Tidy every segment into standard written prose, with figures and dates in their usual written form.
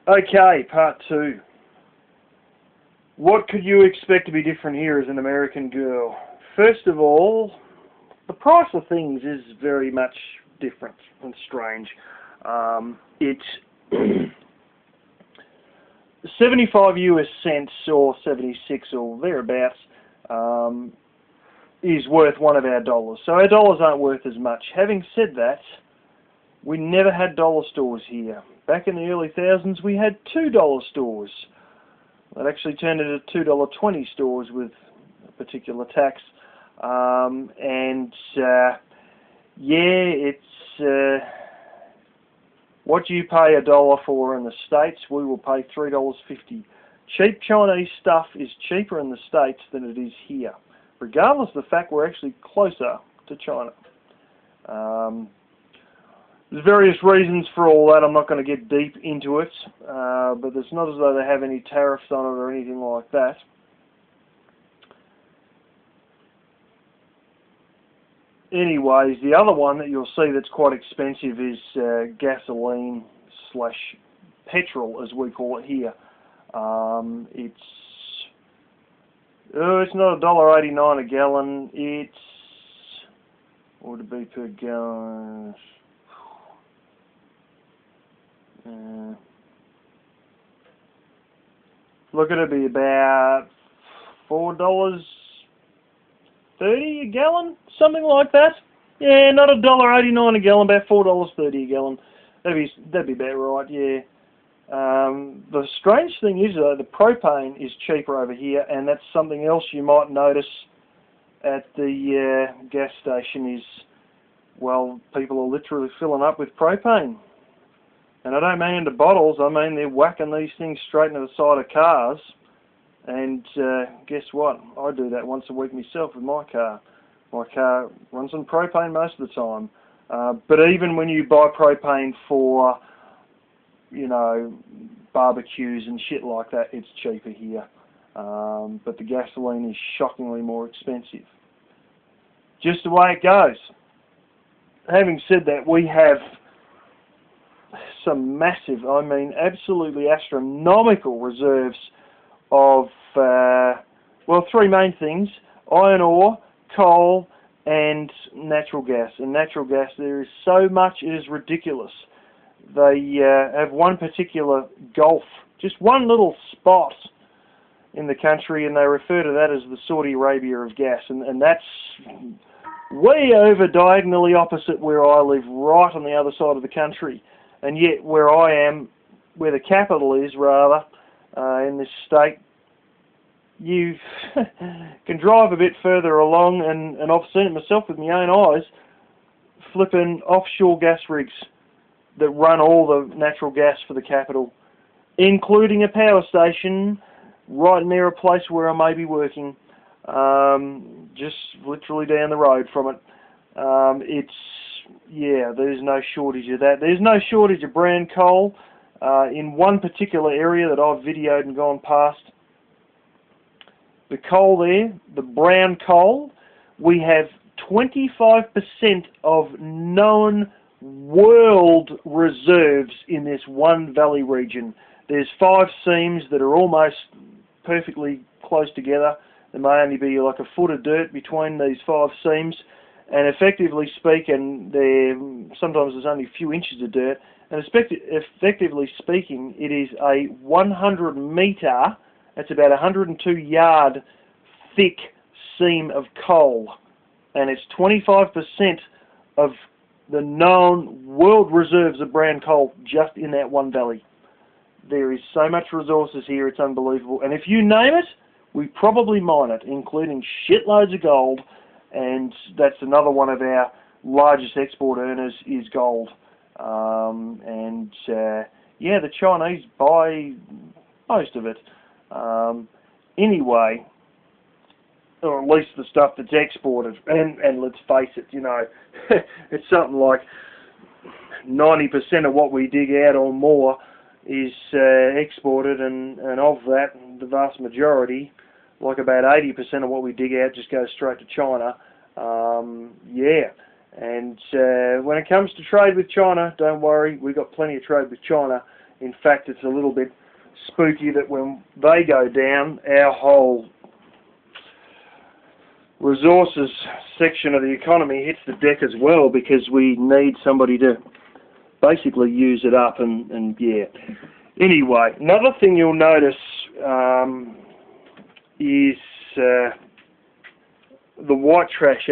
Okay, part 2. What could you expect to be different here as an American girl? First of all, the price of things is very much different and strange. It's 75 US cents or 76 or thereabouts is worth one of our dollars. So our dollars aren't worth as much. Having said that, we never had dollar stores here. Back in the early thousands, we had $2 stores. That actually turned into $2.20 stores with a particular tax. Yeah, it's what you pay $1 for in the States, we will pay $3.50. Cheap Chinese stuff is cheaper in the States than it is here, regardless of the fact we're actually closer to China. There's various reasons for all that. I'm not going to get deep into it, but it's not as though they have any tariffs on it or anything like that. Anyways, the other one that you'll see that's quite expensive is gasoline / petrol, as we call it here. It's not $1.89 a gallon. It's, what would it be per gallon? Look, it'll be about $4.30 a gallon, something like that. Yeah, not $1.89 a gallon, about $4.30 a gallon. That'd be about right. Yeah. The strange thing is though, the propane is cheaper over here, and that's something else you might notice at the gas station. Is, well, people are literally filling up with propane. And I don't mean into bottles, I mean they're whacking these things straight into the side of cars. And guess what? I do that once a week myself with my car. My car runs on propane most of the time. But even when you buy propane for, you know, barbecues and shit like that, it's cheaper here. But the gasoline is shockingly more expensive. Just the way it goes. Having said that, we have some massive, I mean absolutely astronomical reserves of, well, three main things: iron ore, coal, and natural gas. And natural gas, there is so much, it is ridiculous. They have one particular gulf, just one little spot in the country, and they refer to that as the Saudi Arabia of gas, and that's way over diagonally opposite where I live, right on the other side of the country. And yet where I am, where the capital is rather, in this state, you can drive a bit further along, and I've seen it myself with my own eyes, flipping offshore gas rigs that run all the natural gas for the capital, including a power station right near a place where I may be working, just literally down the road from it. Yeah, there's no shortage of that. There's no shortage of brown coal. In one particular area that I've videoed and gone past, the coal there, the brown coal, we have 25% of known world reserves in this one valley region. There's 5 seams that are almost perfectly close together. There may only be like a foot of dirt between these 5 seams, and effectively speaking, sometimes there's only a few inches of dirt, and effectively speaking, it is a 100 metre, that's about 102 yard thick seam of coal, and it's 25% of the known world reserves of brown coal just in that one valley. There is so much resources here, it's unbelievable, and if you name it, we probably mine it, including shitloads of gold, and that's another one of our largest export earners is gold. Yeah, the Chinese buy most of it. Anyway, or at least the stuff that's exported, and let's face it, you know, it's something like 90% of what we dig out or more is exported, and of that, the vast majority, like about 80% of what we dig out, just goes straight to China. Yeah, and when it comes to trade with China, don't worry, we've got plenty of trade with China. In fact, it's a little bit spooky that when they go down, our whole resources section of the economy hits the deck as well, because we need somebody to basically use it up, and yeah. Anyway, another thing you'll notice is the white trash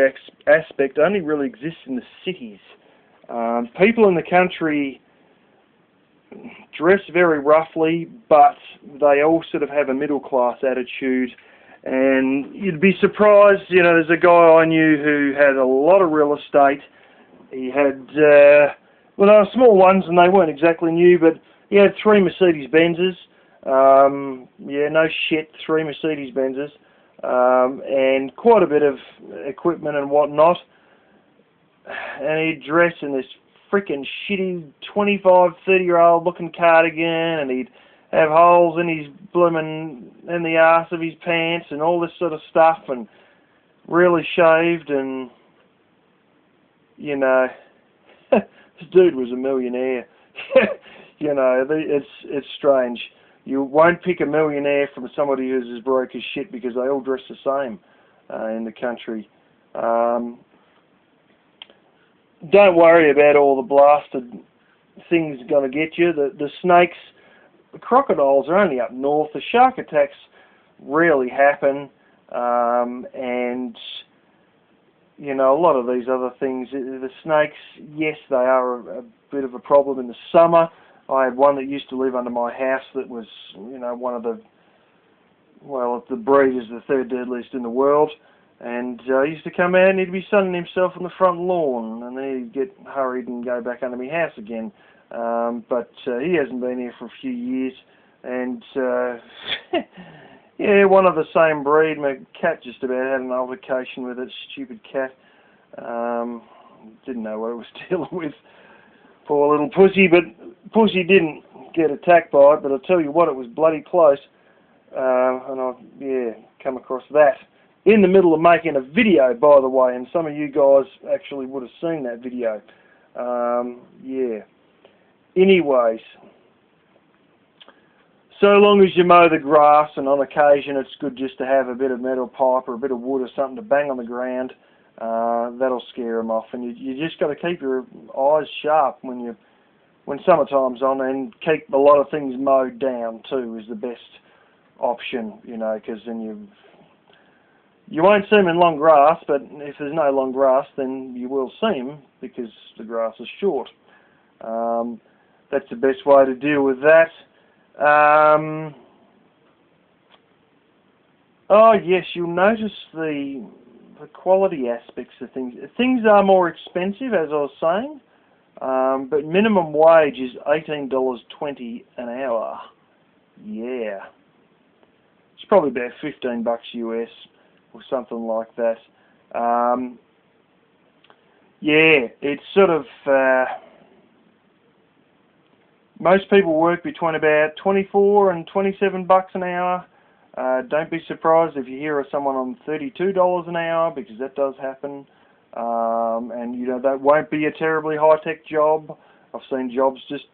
aspect only really exists in the cities. People in the country dress very roughly, but they all sort of have a middle class attitude, and you'd be surprised. You know, there's a guy I knew who had a lot of real estate. He had, well, they were small ones and they weren't exactly new, but he had 3 Mercedes-Benzes. Yeah, no shit, 3 Mercedes-Benzes. And quite a bit of equipment and whatnot. And he'd dress in this freaking shitty 25, 30-year-old looking cardigan, and he'd have holes in his blooming, in the arse of his pants and all this sort of stuff, and really shaved, and, you know, this dude was a millionaire. You know, it's strange. You won't pick a millionaire from somebody who's as broke as shit, because they all dress the same in the country. Don't worry about all the blasted things going to get you. The snakes, the crocodiles are only up north. The shark attacks rarely happen, and you know, a lot of these other things. The snakes, yes, they are a bit of a problem in the summer. I had one that used to live under my house that was, you know, one of the, well, the breed is the 3rd deadliest in the world, and he used to come out and he'd be sunning himself on the front lawn, and then he'd get hurried and go back under my house again. But he hasn't been here for a few years, and yeah, one of the same breed. My cat just about had an altercation with it, stupid cat. Didn't know what it was dealing with. Poor little pussy, but pussy didn't get attacked by it, but I'll tell you what, it was bloody close. And I've, yeah, come across that in the middle of making a video, by the way, and some of you guys actually would have seen that video. Yeah. Anyways, so long as you mow the grass, and on occasion it's good just to have a bit of metal pipe or a bit of wood or something to bang on the ground, that'll scare them off. And you just got to keep your eyes sharp when summertime's on, and keep a lot of things mowed down too is the best option, you know, because then you won't see them in long grass, but if there's no long grass, then you will see them because the grass is short. That's the best way to deal with that. Oh yes, you'll notice the quality aspects of things. Things are more expensive, as I was saying, but minimum wage is $18.20 an hour. Yeah, it's probably about $15 US or something like that. Yeah, it's sort of most people work between about 24 and 27 bucks an hour. Don't be surprised if you hear of someone on $32 an hour, because that does happen. And you know, that won't be a terribly high-tech job. I've seen jobs just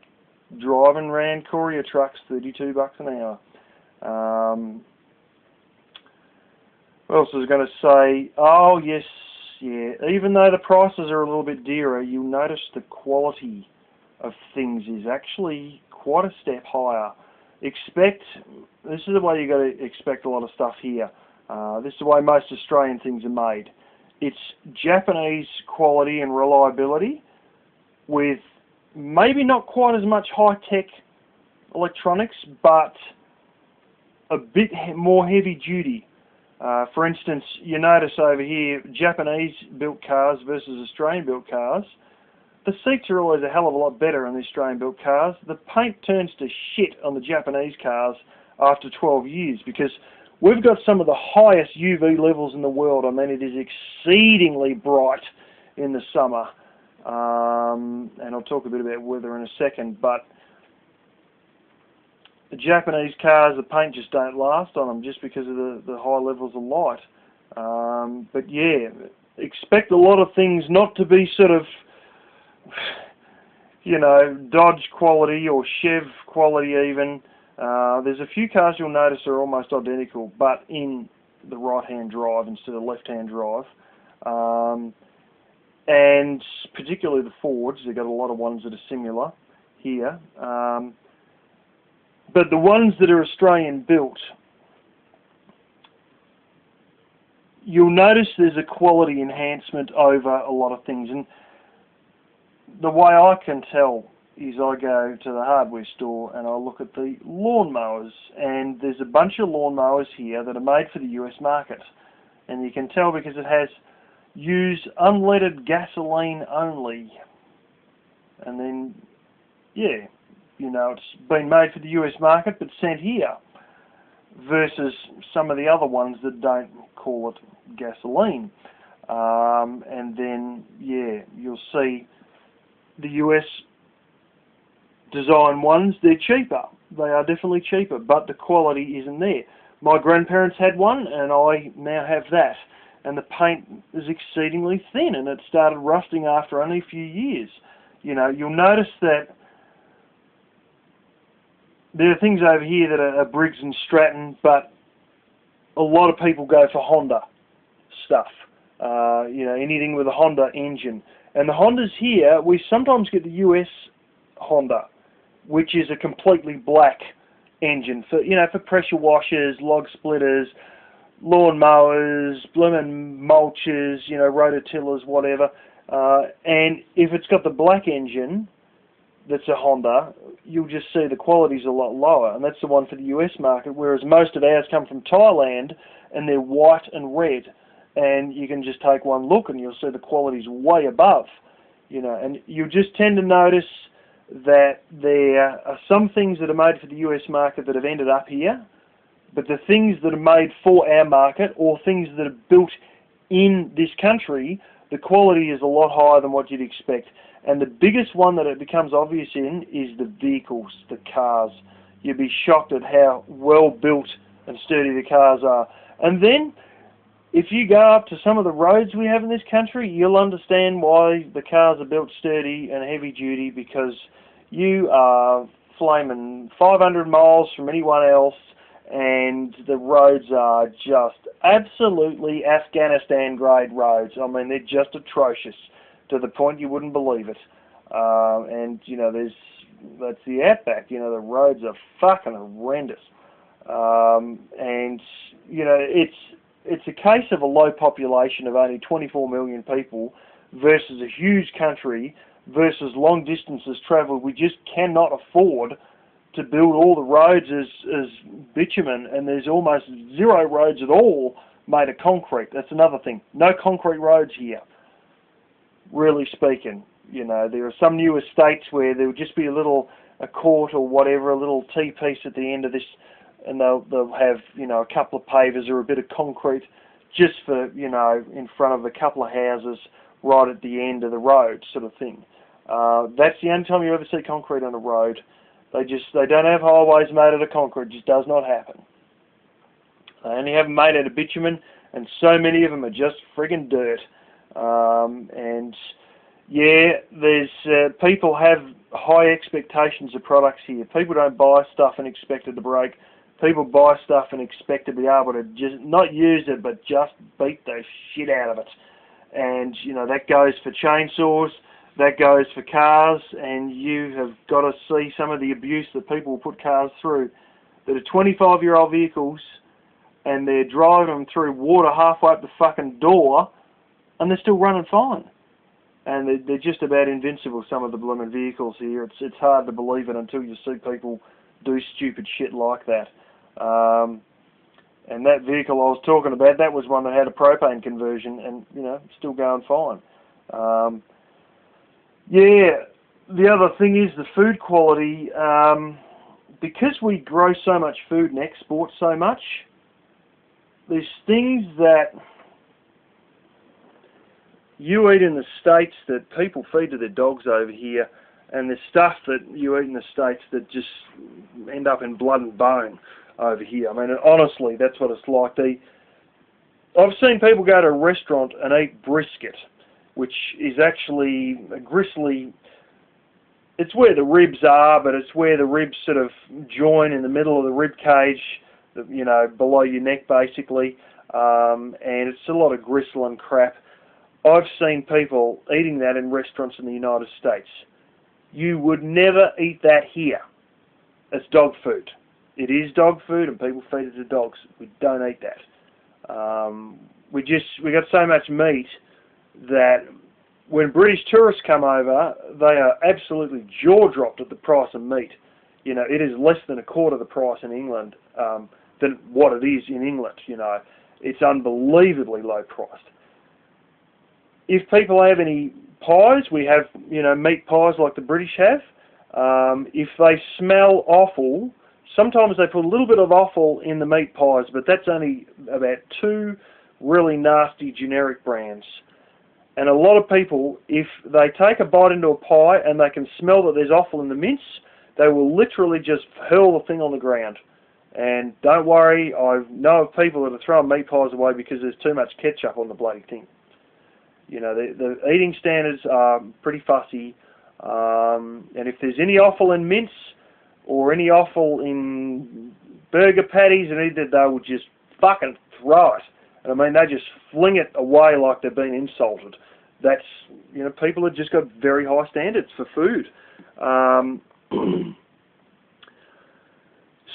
driving around courier trucks, 32 bucks an hour. What else was I going to say? Oh yes, yeah. Even though the prices are a little bit dearer, you'll notice the quality of things is actually quite a step higher. This is the way you got to expect a lot of stuff here. This is the way most Australian things are made. It's Japanese quality and reliability, with maybe not quite as much high-tech electronics, but a bit more heavy duty. For instance, you notice over here, Japanese-built cars versus Australian-built cars. The seats are always a hell of a lot better on the Australian-built cars. The paint turns to shit on the Japanese cars after 12 years, because we've got some of the highest UV levels in the world. I mean, it is exceedingly bright in the summer. And I'll talk a bit about weather in a second, but the Japanese cars, the paint just don't last on them just because of the high levels of light. But yeah, expect a lot of things not to be sort of you know, Dodge quality or Chev quality even. There's a few cars you'll notice are almost identical, but in the right-hand drive instead of left-hand drive. And particularly the Fords, they've got a lot of ones that are similar here. But the ones that are Australian built, you'll notice there's a quality enhancement over a lot of things. And the way I can tell is I go to the hardware store and I look at the lawnmowers, and there's a bunch of lawnmowers here that are made for the US market. And you can tell because it has use unleaded gasoline only. And then, yeah, you know, it's been made for the US market but sent here, versus some of the other ones that don't call it gasoline. And then, yeah, you'll see the US design ones, they're cheaper. They are definitely cheaper, but the quality isn't there. My grandparents had one, and I now have that. And the paint is exceedingly thin, and it started rusting after only a few years. You know, you'll notice that there are things over here that are Briggs and Stratton, but a lot of people go for Honda stuff. You know, anything with a Honda engine. And the Hondas here, we sometimes get the US Honda, which is a completely black engine for, you know, for pressure washers, log splitters, lawn mowers, bloomin' mulchers, you know, rototillers, whatever. And if it's got the black engine that's a Honda, you'll just see the quality's a lot lower, and that's the one for the US market, whereas most of ours come from Thailand, and they're white and red, and you can just take one look and you'll see the quality's way above, you know. And you just tend to notice that there are some things that are made for the US market that have ended up here, but the things that are made for our market, or things that are built in this country, the quality is a lot higher than what you'd expect. And the biggest one that it becomes obvious in is the vehicles, the cars. You'd be shocked at how well built and sturdy the cars are. And then, if you go up to some of the roads we have in this country, you'll understand why the cars are built sturdy and heavy duty, because you are flaming 500 miles from anyone else, and the roads are just absolutely Afghanistan grade roads. I mean, they're just atrocious to the point you wouldn't believe it. And you know, that's the outback. You know, the roads are fucking horrendous. And you know, it's a case of a low population of only 24 million people versus a huge country versus long distances travelled. We just cannot afford to build all the roads as bitumen, and there's almost zero roads at all made of concrete. That's another thing. No concrete roads here, really speaking. You know, there are some new estates where there will just be a court or whatever, a little T-piece at the end of this, and they'll have, you know, a couple of pavers or a bit of concrete just for, you know, in front of a couple of houses right at the end of the road, sort of thing. That's the only time you ever see concrete on a road. They don't have highways made out of concrete. It just does not happen. They only have them made out of bitumen, and so many of them are just friggin' dirt. And yeah, there's people have high expectations of products here. People don't buy stuff and expect it to break. People buy stuff and expect to be able to just not use it, but just beat the shit out of it. And you know, that goes for chainsaws. That goes for cars, and you have got to see some of the abuse that people will put cars through that are 25-year-old vehicles, and they're driving them through water halfway up the fucking door, and they're still running fine. And they're just about invincible, some of the blooming vehicles here. It's hard to believe it until you see people do stupid shit like that. And that vehicle I was talking about, that was one that had a propane conversion, and you know, still going fine. Yeah, the other thing is the food quality. Because we grow so much food and export so much, there's things that you eat in the States that people feed to their dogs over here, and there's stuff that you eat in the States that just end up in blood and bone over here. I mean, honestly, that's what it's like. I've seen people go to a restaurant and eat brisket, which is actually a gristly it's where the ribs are, but it's where the ribs sort of join in the middle of the rib cage, you know, below your neck basically, and it's a lot of gristle and crap. I've seen people eating that in restaurants in the United States. You would never eat that here. It's dog food. It is dog food, and people feed it to dogs. We don't eat that. We got so much meat that when British tourists come over, they are absolutely jaw-dropped at the price of meat. You know, it is less than a quarter the price in England than what it is in England. You know, it's unbelievably low priced. If people have any pies, we have, you know, meat pies like the British have. If they smell awful, sometimes they put a little bit of offal in the meat pies, but that's only about 2 really nasty generic brands. And a lot of people, if they take a bite into a pie and they can smell that there's offal in the mince, they will literally just hurl the thing on the ground. And don't worry, I know of people that are throwing meat pies away because there's too much ketchup on the bloody thing. You know, the eating standards are pretty fussy, and if there's any offal in mince or any offal in burger patties, and either they will just fucking throw it. And I mean, they just fling it away like they've been insulted. That's, you know, people have just got very high standards for food.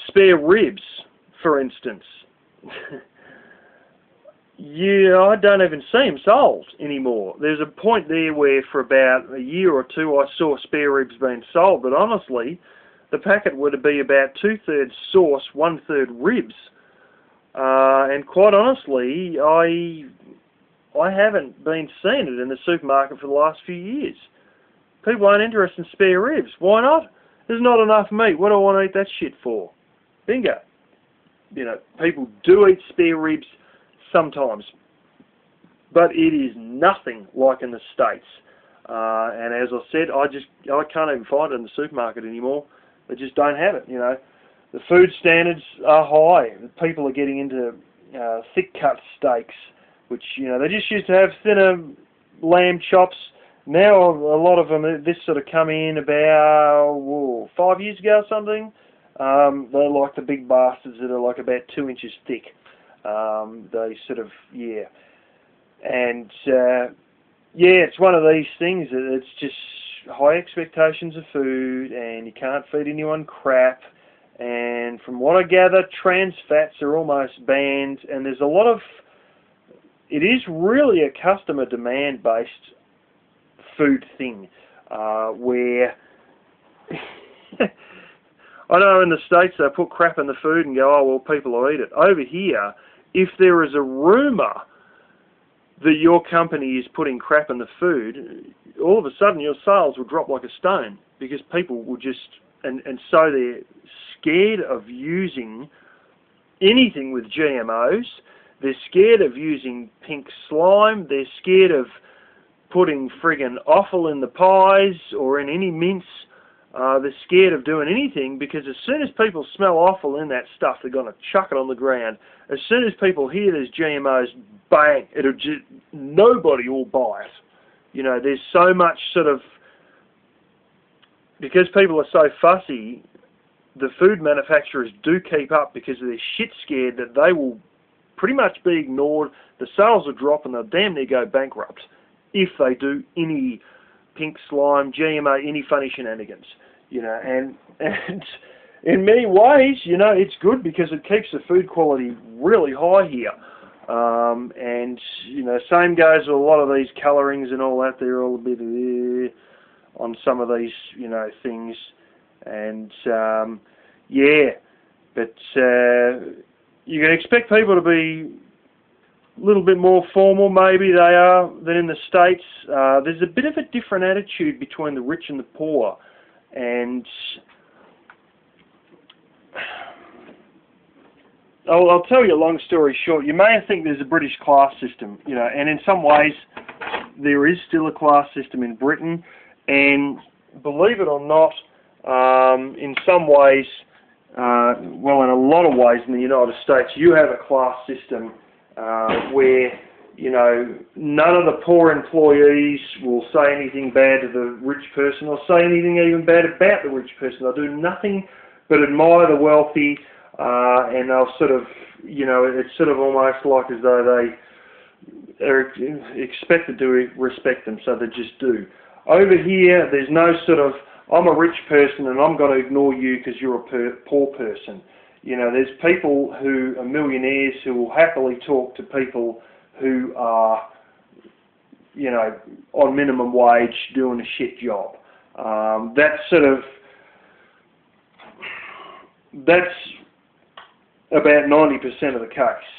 Spare ribs, for instance. Yeah, I don't even see them sold anymore. There's a point there where for about a year or two I saw spare ribs being sold, but honestly, the packet would be about 2/3 sauce, 1/3 ribs. And quite honestly, I haven't been seeing it in the supermarket for the last few years. People aren't interested in spare ribs. Why not? There's not enough meat. What do I want to eat that shit for? Bingo. You know, people do eat spare ribs sometimes, but it is nothing like in the States. And as I said, I can't even find it in the supermarket anymore. They just don't have it. You know, the food standards are high. People are getting into thick cut steaks, which, you know, they just used to have thinner lamb chops. Now a lot of them, this sort of come in about 5 years ago or something. They're like the big bastards that are like about 2 inches thick. They sort of, yeah. And, yeah, it's one of these things that it's just high expectations of food, and you can't feed anyone crap. And from what I gather, trans fats are almost banned, and there's a lot of, it is really a customer demand based food thing, where I know in the States they put crap in the food and go, oh well, people will eat it. Over here, if there is a rumour that your company is putting crap in the food, all of a sudden your sales will drop like a stone, because people will just, and so they're scared of using anything with GMOs. They're scared of using pink slime. They're scared of putting friggin' offal in the pies or in any mince. They're scared of doing anything, because as soon as people smell offal in that stuff, they're going to chuck it on the ground. As soon as people hear there's GMOs, bang, nobody will buy it. You know, there's so much sort of, because people are so fussy, the food manufacturers do keep up, because they're shit scared that they will pretty much be ignored. The sales will drop and they'll damn near go bankrupt if they do any pink slime, GMO, any funny shenanigans. You know, and in many ways, you know, it's good, because it keeps the food quality really high here. And, you know, same goes with a lot of these colourings and all that. They're all a bit on some of these, you know, things. And, yeah, but you can expect people to be a little bit more formal, maybe they are, than in the States. There's a bit of a different attitude between the rich and the poor. And I'll tell you a long story short. You may think there's a British class system, you know, and in some ways there is still a class system in Britain. And believe it or not, in some ways, well, in a lot of ways in the United States, you have a class system where You know, none of the poor employees will say anything bad to the rich person or say anything even bad about the rich person. They'll do nothing but admire the wealthy, and they'll sort of, you know, it's sort of almost like as though they are expected to respect them, so they just do. Over here, there's no sort of, I'm a rich person and I'm going to ignore you because you're a poor person. You know, there's people who are millionaires who will happily talk to people who are, you know, on minimum wage doing a shit job. That's about 90% of the case.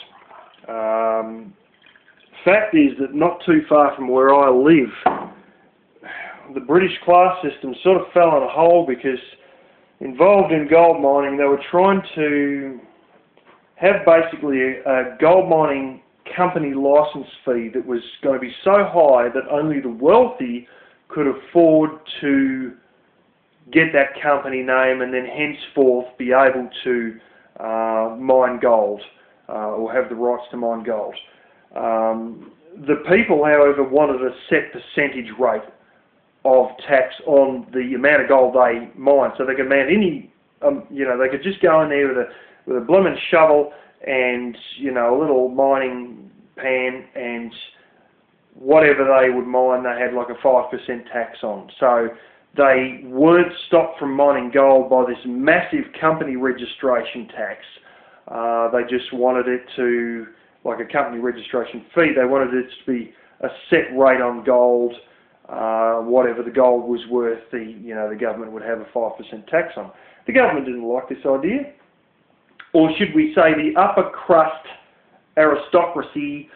Fact is that not too far from where I live, the British class system sort of fell in a hole because involved in gold mining, they were trying to have basically a gold mining company license fee that was going to be so high that only the wealthy could afford to get that company name and then henceforth be able to mine gold or have the rights to mine gold. The people, however, wanted a set percentage rate of tax on the amount of gold they mine, so they could mine any, you know, they could just go in there with a blooming shovel and, you know, a little mining pan, and whatever they would mine, they had like a 5% tax on. So they weren't stopped from mining gold by this massive company registration tax. They just wanted it to, like a company registration fee, they wanted it to be a set rate on gold. Whatever the gold was worth, the government would have a 5% tax on. The government didn't like this idea, or should we say the upper crust aristocracy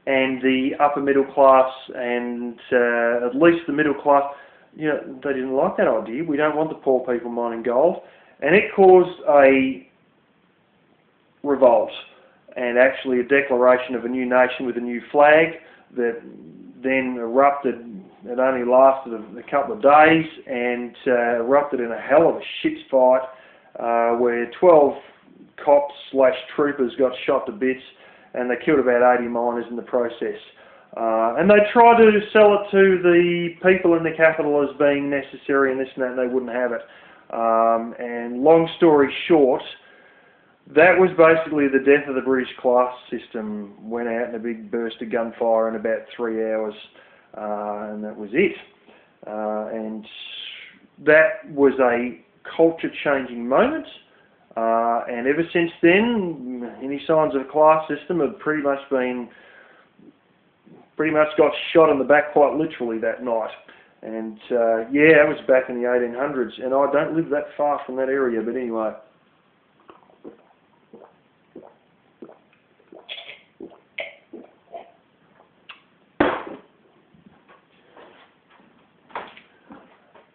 and the upper middle class and at least the middle class, you know, they didn't like that idea. We don't want the poor people mining gold, and it caused a revolt and actually a declaration of a new nation with a new flag that then erupted. It only lasted a couple of days and erupted in a hell of a shit fight where 12 cops/troopers got shot to bits, and they killed about 80 miners in the process. And they tried to sell it to the people in the capital as being necessary and this and that, and they wouldn't have it. And long story short, that was basically the death of the British class system. Went out in a big burst of gunfire in about 3 hours. And that was it. And that was a culture-changing moment. And ever since then, any signs of a class system have pretty much got shot in the back quite literally that night. And yeah, it was back in the 1800s, and I don't live that far from that area, but anyway.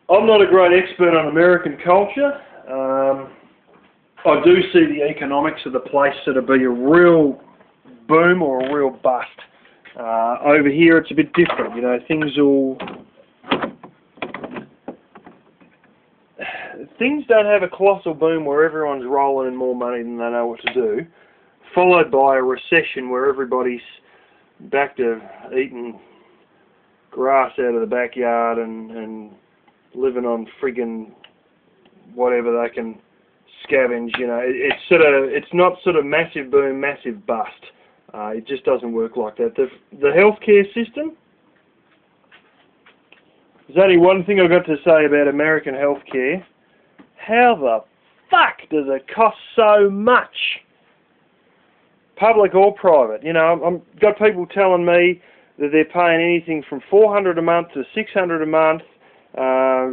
I'm not a great expert on American culture. I do see the economics of the place sort of be a real boom or a real bust. Over here it's a bit different, you know, things don't have a colossal boom where everyone's rolling in more money than they know what to do, followed by a recession where everybody's back to eating grass out of the backyard and living on friggin' whatever they can scavenge. You know, it's not sort of massive boom, massive bust. It just doesn't work like that. The healthcare system, there's only one thing I've got to say about American healthcare. How the fuck does it cost so much? Public or private? You know, I've got people telling me that they're paying anything from $400 a month to $600 a month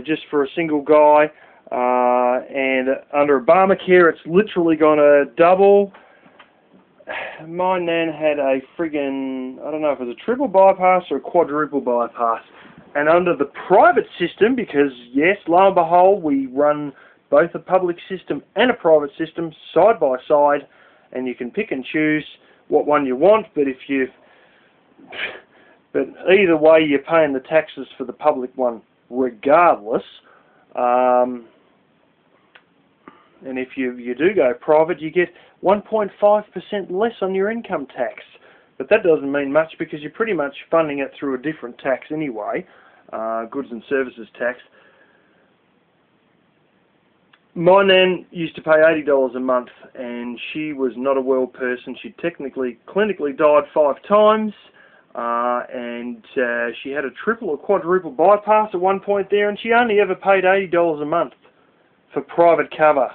just for a single guy. And under Obamacare, it's literally going to double. My nan had a friggin', I don't know if it was a triple bypass or a quadruple bypass. And under the private system, because yes, lo and behold, we run both a public system and a private system side by side, and you can pick and choose what one you want, but either way you're paying the taxes for the public one regardless. And if you do go private, you get 1.5% less on your income tax. But that doesn't mean much because you're pretty much funding it through a different tax anyway, goods and services tax. My nan used to pay $80 a month, and she was not a well person. She clinically died 5 times, and she had a triple or quadruple bypass at one point there, and she only ever paid $80 a month for private cover.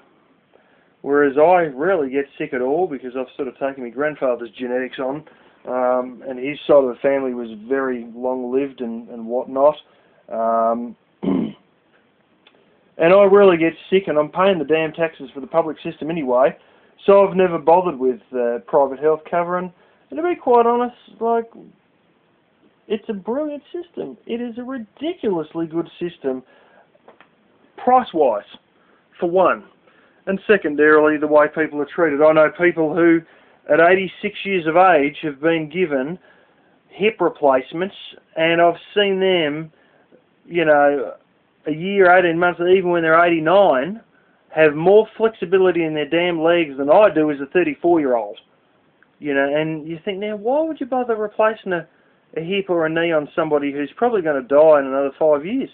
Whereas I rarely get sick at all because I've sort of taken my grandfather's genetics on, and his side of the family was very long-lived and whatnot. And I rarely get sick, and I'm paying the damn taxes for the public system anyway, so I've never bothered with private health cover. And to be quite honest, like, it's a brilliant system. It is a ridiculously good system, price-wise, for one. And secondarily, the way people are treated. I know people who, at 86 years of age, have been given hip replacements, and I've seen them, you know, a year, 18 months, even when they're 89, have more flexibility in their damn legs than I do as a 34-year-old. You know, and you think, now, why would you bother replacing a hip or a knee on somebody who's probably going to die in another 5 years?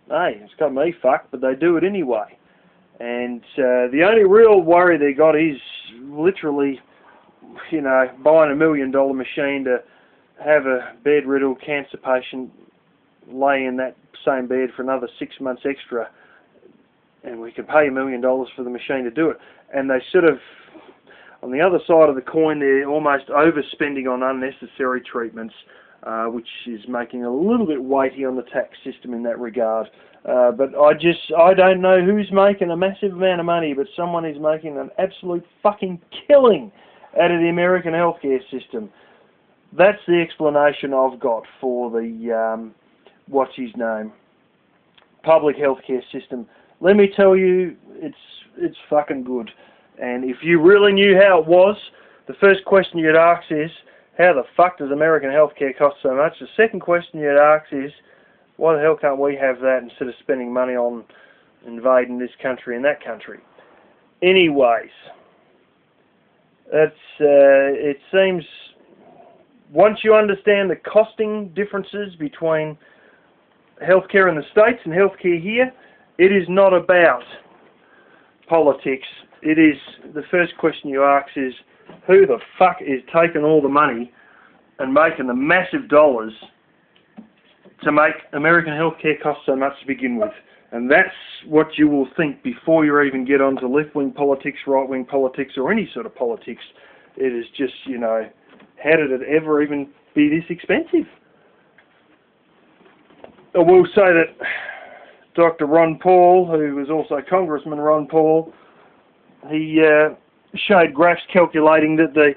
Hey, it's got me fucked, but they do it anyway. And the only real worry they got is literally, you know, buying $1 million machine to have a bed-riddled cancer patient lay in that same bed for another 6 months extra, and we could pay $1 million for the machine to do it. And they sort of, on the other side of the coin, they're almost overspending on unnecessary treatments, which is making it a little bit weighty on the tax system in that regard. But I don't know who's making a massive amount of money, but someone is making an absolute fucking killing out of the American healthcare system. That's the explanation I've got for the what's his name, public healthcare system. Let me tell you, it's fucking good. And if you really knew how it was, the first question you'd ask is, how the fuck does American healthcare cost so much? The second question you'd ask is, why the hell can't we have that instead of spending money on invading this country and that country? Anyways, it seems, once you understand the costing differences between healthcare in the States and healthcare here, it is not about politics. It is, the first question you ask is, who the fuck is taking all the money and making the massive dollars to make American healthcare cost so much to begin with? And that's what you will think before you even get onto left-wing politics, right-wing politics, or any sort of politics. It is just, you know, how did it ever even be this expensive? I will say that Dr. Ron Paul, who was also Congressman Ron Paul, he showed graphs calculating that the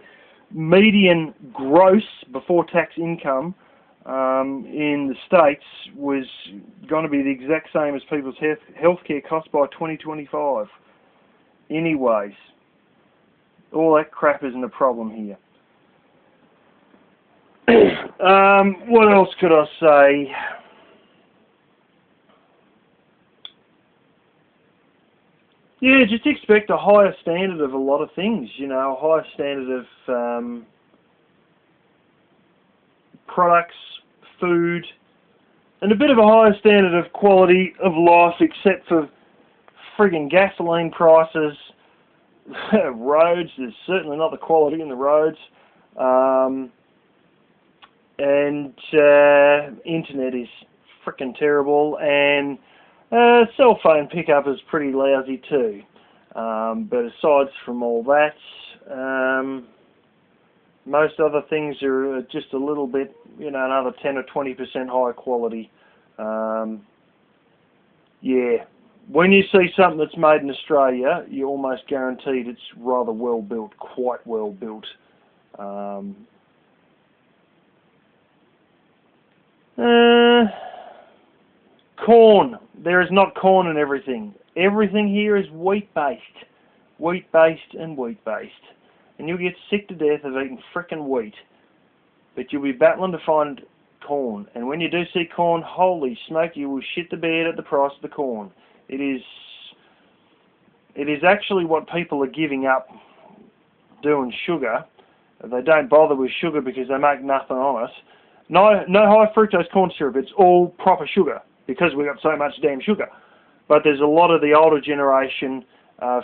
median gross before tax income in the States was going to be the exact same as people's healthcare costs by 2025. Anyways, all that crap isn't a problem here. What else could I say? Yeah, just expect a higher standard of a lot of things, you know, a higher standard of products, food, and a bit of a higher standard of quality of life, except for friggin' gasoline prices, roads. There's certainly not the quality in the roads, and internet is frickin' terrible, and cell phone pickup is pretty lousy too. But aside from all that, most other things are just a little bit, you know, another 10 or 20% higher quality. Yeah, when you see something that's made in Australia, you're almost guaranteed it's rather well built, quite well built. Corn. There is not corn in everything. Everything here is wheat-based. Wheat-based and wheat-based. And you'll get sick to death of eating frickin' wheat. But you'll be battling to find corn. And when you do see corn, holy smoke, you will shit the bed at the price of the corn. It is actually what people are giving up doing sugar They don't bother with sugar because they make nothing on it. No high fructose corn syrup. It's all proper sugar because we've got so much damn sugar. But there's a lot of the older generation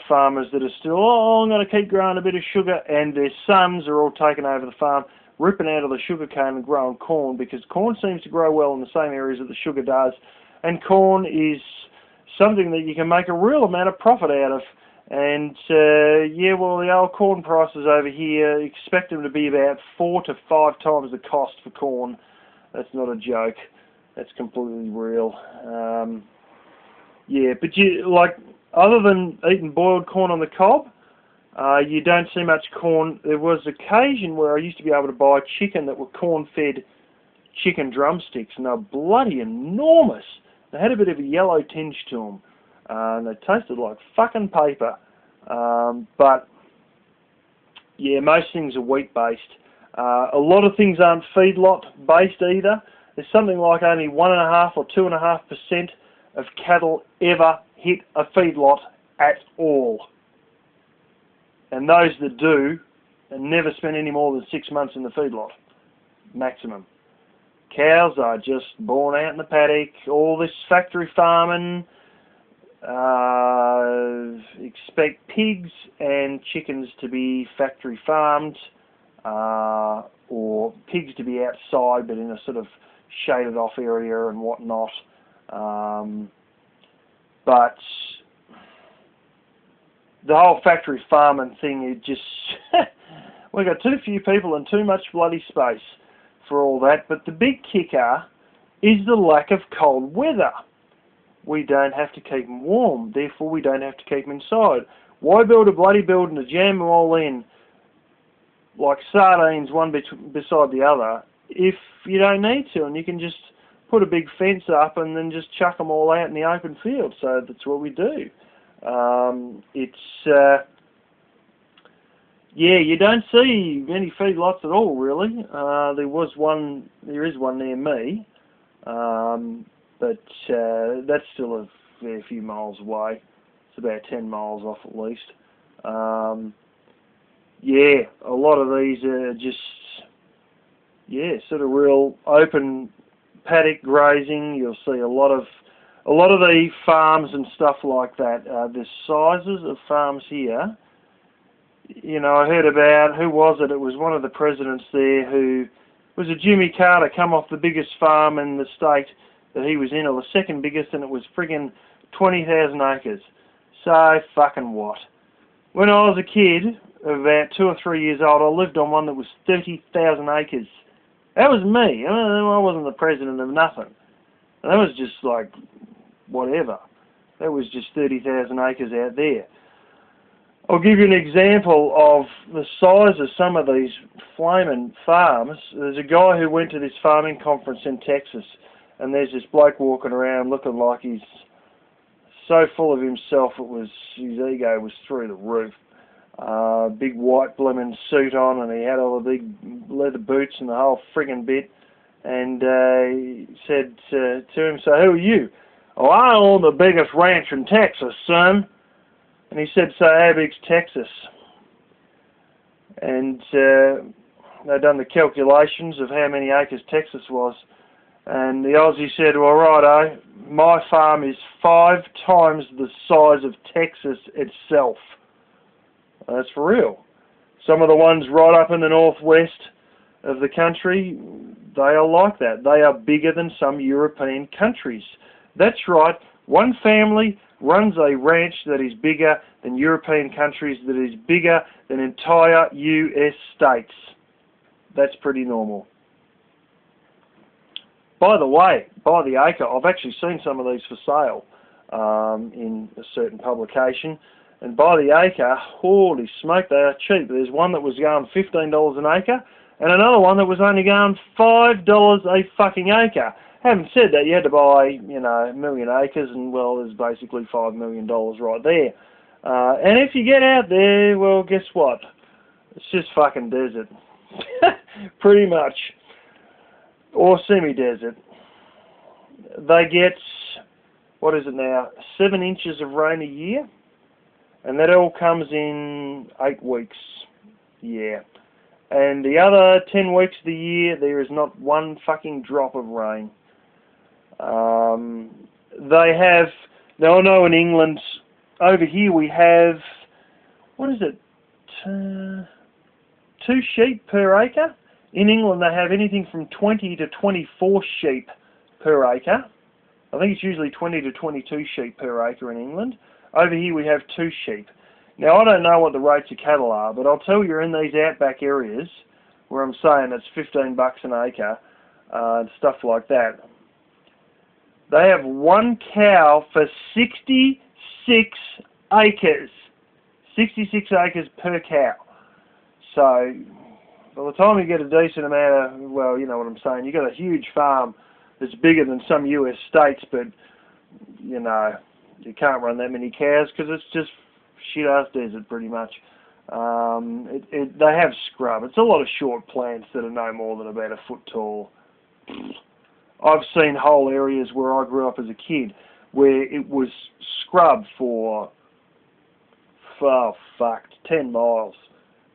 farmers that are still, oh, I'm going to keep growing a bit of sugar, and their sons are all taking over the farm, ripping out of the sugar cane and growing corn, because corn seems to grow well in the same areas that the sugar does, and corn is something that you can make a real amount of profit out of. And yeah, well, the old corn prices over here, expect them to be about 4 to 5 times the cost for corn. That's not a joke. That's completely real. Yeah, but you, like, other than eating boiled corn on the cob, you don't see much corn. There was occasion where I used to be able to buy chicken that were corn-fed chicken drumsticks, and they were bloody enormous. They had a bit of a yellow tinge to them, and they tasted like fucking paper. But yeah, most things are wheat-based. A lot of things aren't feedlot-based either. There's something like only 1.5 or 2.5% of cattle ever hit a feedlot at all. And those that do never spend any more than 6 months in the feedlot, maximum. Cows are just born out in the paddock. All this factory farming, expect pigs and chickens to be factory farmed, or pigs to be outside but in a sort of shaded off area and whatnot. But the whole factory farming thing, it just we've got too few people and too much bloody space for all that. But the big kicker is the lack of cold weather. We don't have to keep them warm, therefore we don't have to keep them inside. Why build a bloody building to jam them all in like sardines one beside the other if you don't need to, and you can just put a big fence up and then just chuck them all out in the open field? So that's what we do. Yeah, you don't see many feedlots at all, really. There is one near me, but that's still a fair few miles away. It's about 10 miles off at least. Yeah, a lot of these are just, yeah, sort of real open paddock grazing. You'll see a lot of the farms and stuff like that. The sizes of farms here, you know, I heard about, who was it? It was one of the presidents there who was a Jimmy Carter, come off the biggest farm in the state that he was in, or the second biggest, and it was friggin' 20,000 acres. So fucking what? When I was a kid, about 2 or 3 years old, I lived on one that was 30,000 acres. That was me. I wasn't the president of nothing. And that was just like, whatever. That was just 30,000 acres out there. I'll give you an example of the size of some of these flaming farms. There's a guy who went to this farming conference in Texas, and there's this bloke walking around looking like he's so full of himself, his ego was through the roof. Big white blimmin' suit on, and he had all the big leather boots and the whole friggin' bit. And he said to him, "So who are you?" "Oh, I own the biggest ranch in Texas, son." And he said, "So how big's Texas?" And they'd done the calculations of how many acres Texas was. And the Aussie said, "Well, righto, my farm is 5 times the size of Texas itself." That's for real. Some of the ones right up in the northwest of the country, they are like that. They are bigger than some European countries. That's right, one family runs a ranch that is bigger than European countries, that is bigger than entire US states. That's pretty normal. By the way, by the acre, I've actually seen some of these for sale in a certain publication. And by the acre, holy smoke, they are cheap. There's one that was going $15 an acre, and another one that was only going $5 a fucking acre. Having said that, you had to buy, you know, 1 million acres, and well, there's basically $5 million right there. And if you get out there, well, guess what? It's just fucking desert. Pretty much. Or semi-desert. They get, what is it now, 7 inches of rain a year? And that all comes in 8 weeks. Yeah. And the other 10 weeks of the year, there is not one fucking drop of rain. They have, now I know in England, over here we have, what is it, 2 sheep per acre. In England they have anything from 20 to 24 sheep per acre. I think it's usually 20 to 22 sheep per acre in England. Over here we have 2 sheep. Now I don't know what the rates of cattle are, but I'll tell you in these outback areas where I'm saying it's $15 an acre and stuff like that, they have 1 cow for 66 acres. 66 acres per cow. So by the time you get a decent amount of, well, you know what I'm saying, you got a huge farm that's bigger than some US states, but you know, you can't run that many cows because it's just shit ass desert pretty much. They have scrub. It's a lot of short plants that are no more than about a foot tall. I've seen whole areas where I grew up as a kid where it was scrub for 10 miles.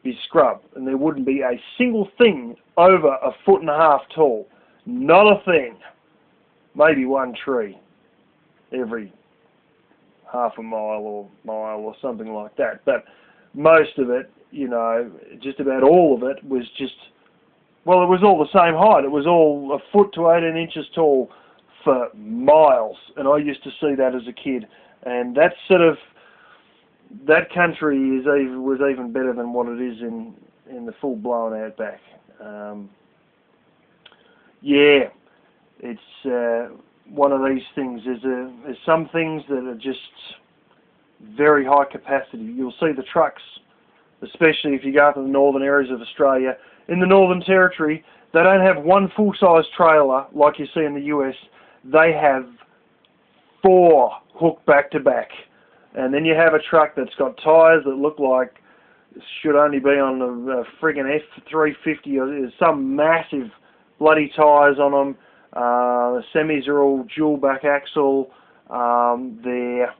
Be scrub, and there wouldn't be a single thing over a 1.5 feet tall. Not a thing. Maybe one tree every half a mile or something like that. But most of it, you know, just about all of it was just, well, it was all the same height. It was all 1 foot to 18 inches tall for miles, and I used to see that as a kid. And that sort of, that country was even better than what it is in the full-blown outback. Yeah, it's one of these things. There's some things that are just very high capacity. You'll see the trucks, especially if you go up to the northern areas of Australia. In the Northern Territory, they don't have one full-size trailer like you see in the US. They have 4 hooked back-to-back. And then you have a truck that's got tyres that look like should only be on a friggin' F350 or some massive bloody tyres on them. The semis are all dual back axle. They're,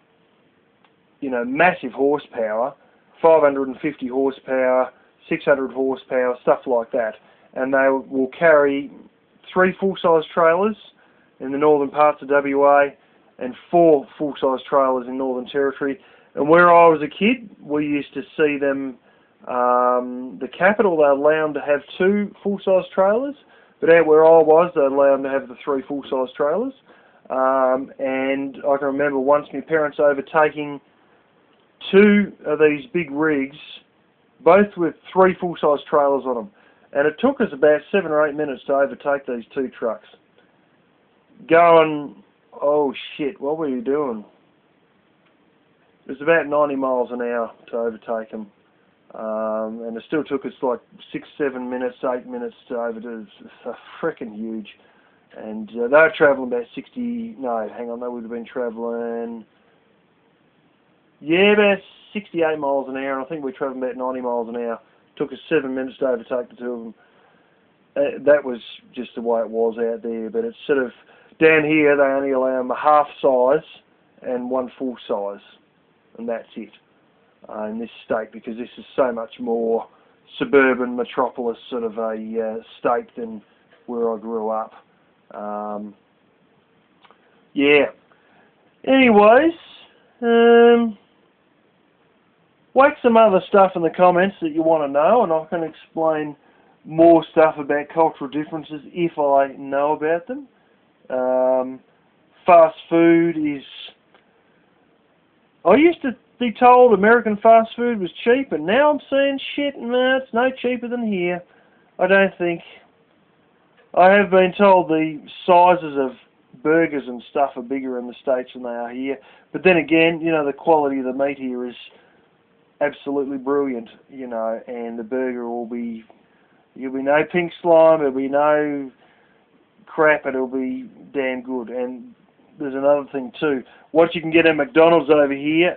you know, massive horsepower, 550 horsepower, 600 horsepower, stuff like that. And they will carry 3 full-size trailers in the northern parts of WA and 4 full-size trailers in Northern Territory. And where I was a kid, we used to see them, the capital, they allowed them to have 2 full-size trailers, but out where I was, they allowed them to have the 3 full-size trailers. And I can remember once my parents overtaking 2 of these big rigs, both with 3 full-size trailers on them. And it took us about 7 or 8 minutes to overtake these 2 trucks. Going, oh shit, what were you doing? It was about 90 miles an hour to overtake them. And it still took us like 6, 7 minutes, 8 minutes to overtake. It's freaking huge. And they were travelling about 60, no, hang on, they would have been travelling, yeah, about 68 miles an hour. I think we were travelling about 90 miles an hour. Took us 7 minutes to overtake the 2 of them. That was just the way it was out there. But it's sort of, down here they only allow them a half size and 1 full size. And that's it in this state, because this is so much more suburban metropolis sort of a state than where I grew up. Yeah. Anyways, whack some other stuff in the comments that you want to know, and I can explain more stuff about cultural differences if I know about them. Fast food is... I used to be told American fast food was cheap, and now I'm saying shit, nah, it's no cheaper than here. I don't think. I have been told the sizes of burgers and stuff are bigger in the States than they are here. But then again, you know, the quality of the meat here is absolutely brilliant, you know, and the burger will be, there'll be no pink slime, there'll be no crap, it'll be damn good. And there's another thing too. What you can get at McDonald's over here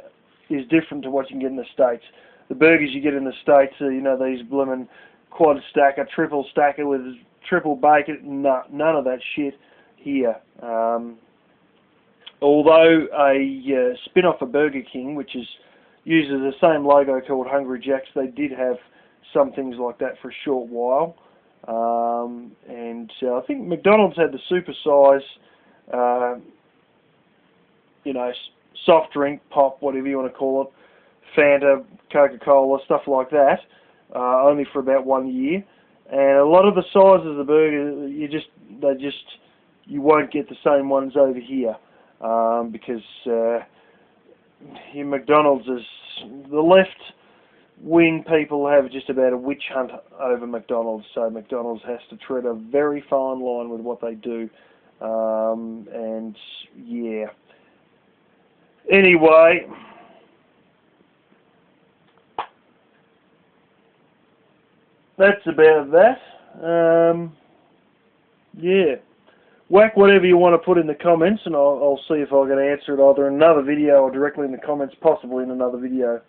is different to what you can get in the States. The burgers you get in the States are, you know, these blooming quad stacker, triple stacker with triple bacon. No, none of that shit here. Although a spin-off of Burger King, which is uses the same logo called Hungry Jack's, they did have some things like that for a short while. And I think McDonald's had the super size, you know, soft drink, pop, whatever you want to call it, Fanta, Coca-Cola, stuff like that, only for about 1 year. And a lot of the sizes of the burger, you won't get the same ones over here, because your McDonald's is, the left wing people have just about a witch hunt over McDonald's, so McDonald's has to tread a very fine line with what they do, and yeah. Anyway, that's about that. Yeah. Whack whatever you want to put in the comments, and I'll see if I can answer it either in another video or directly in the comments, possibly in another video.